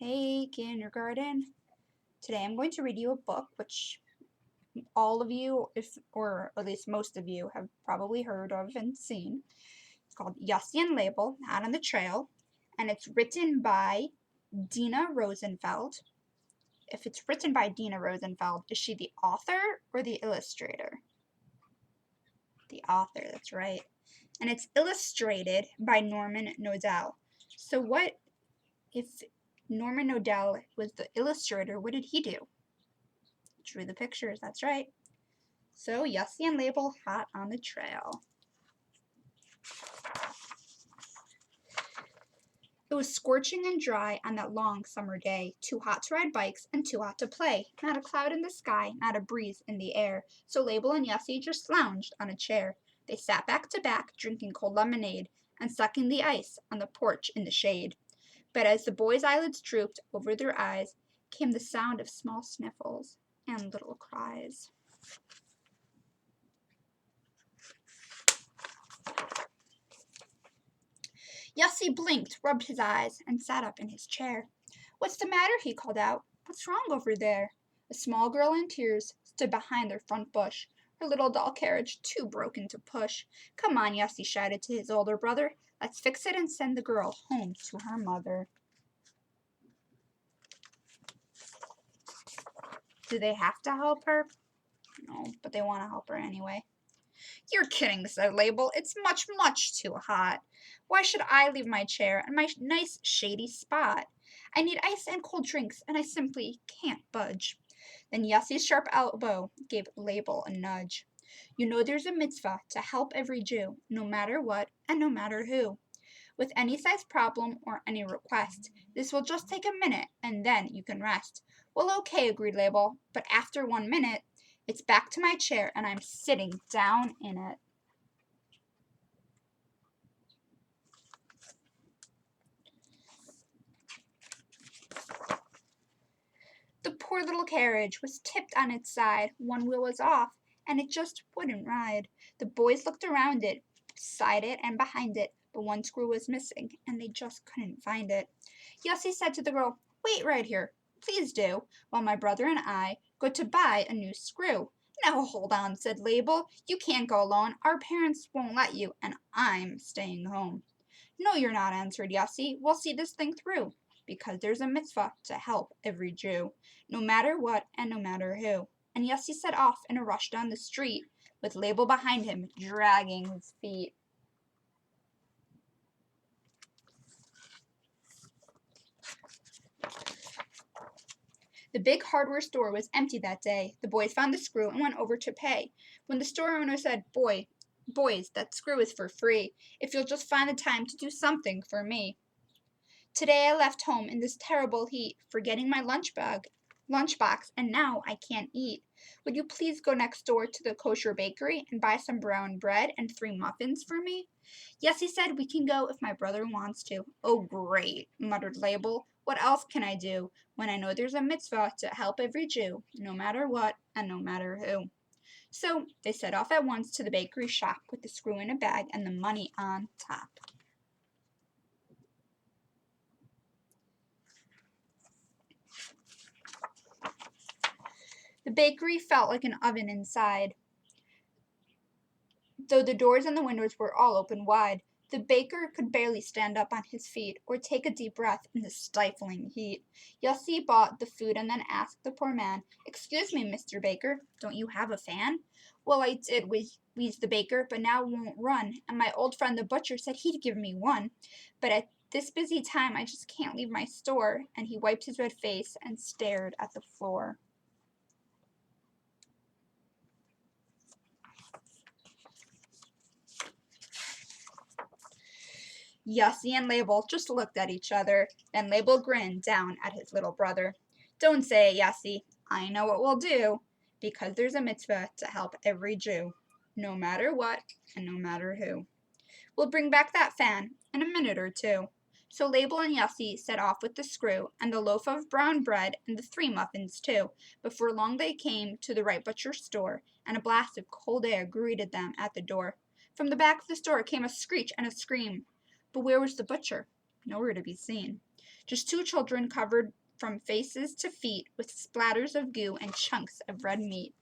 Hey, kindergarten. Today I'm going to read you a book which all of you, or at least most of you, have probably heard of and seen. It's called Yussie and Label, Out on the Trail, and it's written by Dina Rosenfeld. If it's written by Dina Rosenfeld, is she the author or the illustrator? The author, that's right. And it's illustrated by Norman Nodell. So what if Norman Nodell was the illustrator, what did he do? Drew the pictures, that's right. So Yussie and Label, hot on the trail. It was scorching and dry on that long summer day, too hot to ride bikes and too hot to play. Not a cloud in the sky, not a breeze in the air. So Label and Yussie just lounged on a chair. They sat back to back, drinking cold lemonade and sucking the ice on the porch in the shade. But as the boys' eyelids drooped over their eyes, came the sound of small sniffles and little cries. Yussie blinked, rubbed his eyes, and sat up in his chair. "What's the matter?" he called out. "What's wrong over there?" A small girl in tears stood behind their front bush, her little doll carriage too broken to push. "Come on," Yussie shouted to his older brother. "Let's fix it and send the girl home to her mother." Do they have to help her? No, but they want to help her anyway. "You're kidding," said Label. "It's much, much too hot. Why should I leave my chair and my nice shady spot? I need ice and cold drinks, and I simply can't budge." Then Yussie's sharp elbow gave Label a nudge. "You know there's a mitzvah to help every Jew, no matter what and no matter who. With any size problem or any request, this will just take a minute, and then you can rest." "Well, okay," agreed Label, "but after 1 minute, it's back to my chair, and I'm sitting down in it." The poor little carriage was tipped on its side, one wheel was off, and it just wouldn't ride. The boys looked around it, beside it, and behind it, but one screw was missing, and they just couldn't find it. Yussie said to the girl, "Wait right here, please do, while my brother and I go to buy a new screw." "Now hold on," said Label. "You can't go alone. Our parents won't let you, and I'm staying home." "No, you're not," answered Yussie. "We'll see this thing through, because there's a mitzvah to help every Jew, no matter what and no matter who." And Yussie set off in a rush down the street, with Label behind him, dragging his feet. The big hardware store was empty that day. The boys found the screw and went over to pay, when the store owner said, "Boys, that screw is for free, if you'll just find the time to do something for me. Today I left home in this terrible heat, forgetting my lunchbox, and now I can't eat. Would you please go next door to the kosher bakery and buy some brown bread and 3 muffins for me?" "Yes," he said, "we can go if my brother wants to." "Oh, great," muttered Label. "What else can I do, when I know there's a mitzvah to help every Jew, no matter what and no matter who?" So they set off at once to the bakery shop with the screw in a bag and the money on top. The bakery felt like an oven inside, though the doors and the windows were all open wide. The baker could barely stand up on his feet or take a deep breath in the stifling heat. Yussie bought the food and then asked the poor man, "Excuse me, Mr. Baker, don't you have a fan?" "Well, I did," wheezed the baker, "but now it won't run, and my old friend the butcher said he'd give me one. But at this busy time I just can't leave my store," and he wiped his red face and stared at the floor. Yussie and Label just looked at each other, then Label grinned down at his little brother. "Don't say it, Yussie. I know what we'll do, because there's a mitzvah to help every Jew, no matter what and no matter who. We'll bring back that fan in a minute or two." So Label and Yussie set off with the screw and the loaf of brown bread and the 3 muffins too. Before long they came to the right butcher's store, and a blast of cold air greeted them at the door. From the back of the store came a screech and a scream. But where was the butcher? Nowhere to be seen. Just two children covered from faces to feet with splatters of goo and chunks of red meat.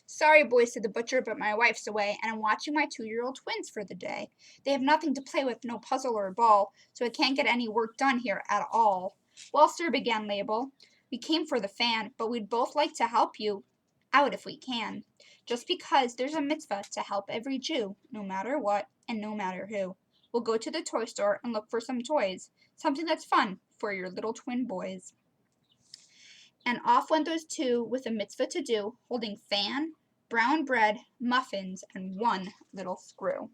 Sorry, boys, said the butcher, but my wife's away, and I'm watching my 2-year-old twins for the day. They have nothing to play with, no puzzle or ball, so I can't get any work done here at all. Well, sir, began Label, we came for the fan, but we'd both like to help you out if we can. Just because there's a mitzvah to help every Jew, no matter what and no matter who. We'll go to the toy store and look for some toys, something that's fun for your little twin boys. And off went those two with a mitzvah to do, holding fan, brown bread, muffins, and one little screw.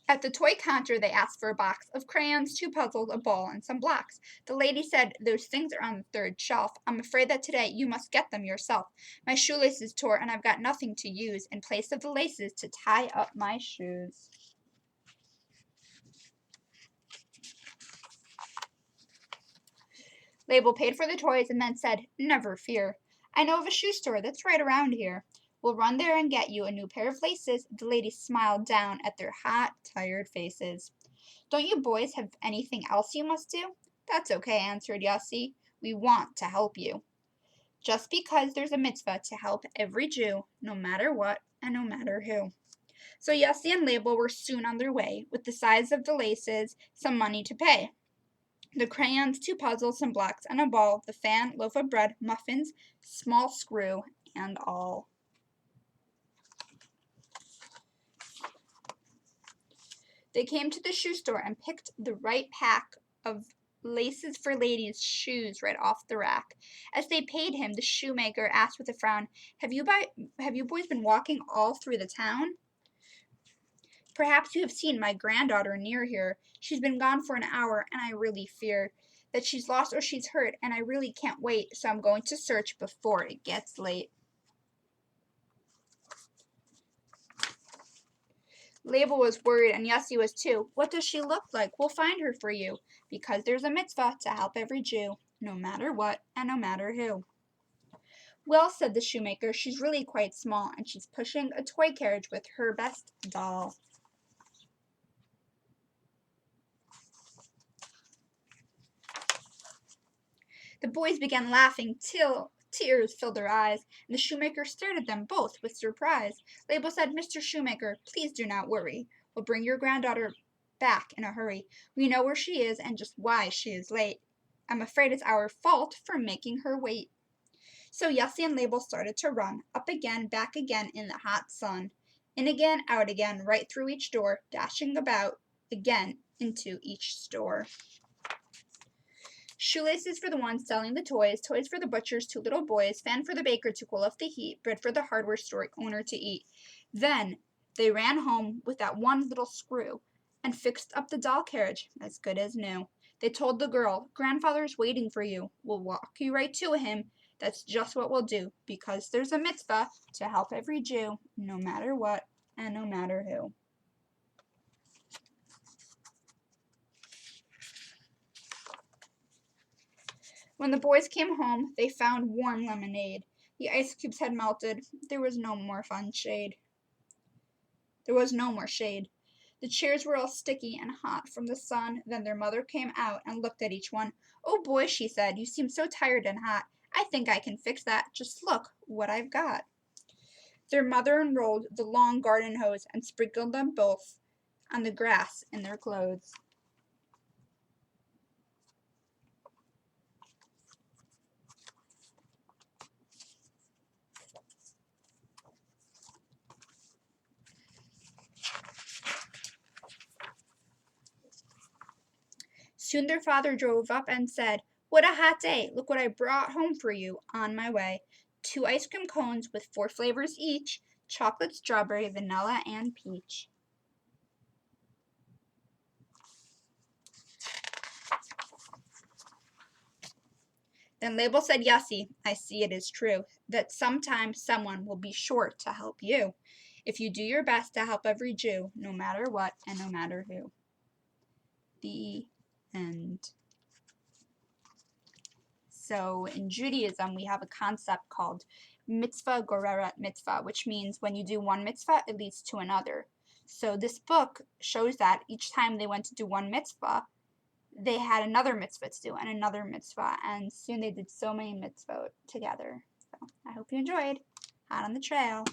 At the toy counter, they asked for a box of crayons, 2 puzzles, a ball, and some blocks. The lady said, those things are on the 3rd shelf. I'm afraid that today you must get them yourself. My shoelaces tore, and I've got nothing to use in place of the laces to tie up my shoes. Label paid for the toys and then said, never fear. I know of a shoe store that's right around here. We'll run there and get you a new pair of laces. The lady smiled down at their hot, tired faces. Don't you boys have anything else you must do? That's okay, answered Yossi. We want to help you. Just because there's a mitzvah to help every Jew, no matter what and no matter who. So Yossi and Label were soon on their way, with the size of the laces, some money to pay. The crayons, 2 puzzles, some blocks, and a ball, the fan, loaf of bread, muffins, small screw, and all. They came to the shoe store and picked the right pack of laces for ladies' shoes right off the rack. As they paid him, the shoemaker asked with a frown, Have you boys been walking all through the town? Perhaps you have seen my granddaughter near here. She's been gone for an hour, and I really fear that she's lost or she's hurt, and I really can't wait, so I'm going to search before it gets late. Label was worried, and Yossi was too. What does she look like? We'll find her for you, because there's a mitzvah to help every Jew, no matter what and no matter who. Well, said the shoemaker, she's really quite small, and she's pushing a toy carriage with her best doll. The boys began laughing till tears filled their eyes, and the shoemaker stared at them both with surprise. Label said, Mr. Shoemaker, please do not worry. We'll bring your granddaughter back in a hurry. We know where she is and just why she is late. I'm afraid it's our fault for making her wait. So Yossi and Label started to run, up again, back again in the hot sun. In again, out again, right through each door, dashing about again into each store. Shoelaces for the ones selling the toys, toys for the butcher's 2 little boys, fan for the baker to cool off the heat, bread for the hardware store owner to eat. Then they ran home with that one little screw and fixed up the doll carriage as good as new. They told the girl, Grandfather's waiting for you. We'll walk you right to him. That's just what we'll do, because there's a mitzvah to help every Jew, no matter what and no matter who. When the boys came home, they found warm lemonade. The ice cubes had melted. There was no more shade. The chairs were all sticky and hot from the sun. Then their mother came out and looked at each one. Oh, boy, she said, you seem so tired and hot. I think I can fix that. Just look what I've got. Their mother unrolled the long garden hose and sprinkled them both on the grass in their clothes. Soon their father drove up and said, What a hot day! Look what I brought home for you on my way. 2 ice cream cones with 4 flavors each, chocolate, strawberry, vanilla, and peach. Then Label said, Yossi, I see it is true, that sometime someone will be sure to help you, if you do your best to help every Jew, no matter what and no matter who. The end. So in Judaism, we have a concept called mitzvah goreret mitzvah, which means when you do one mitzvah, it leads to another. So this book shows that each time they went to do one mitzvah, they had another mitzvah to do and another mitzvah, and soon they did so many mitzvot together. So I hope you enjoyed. Hot on the trail.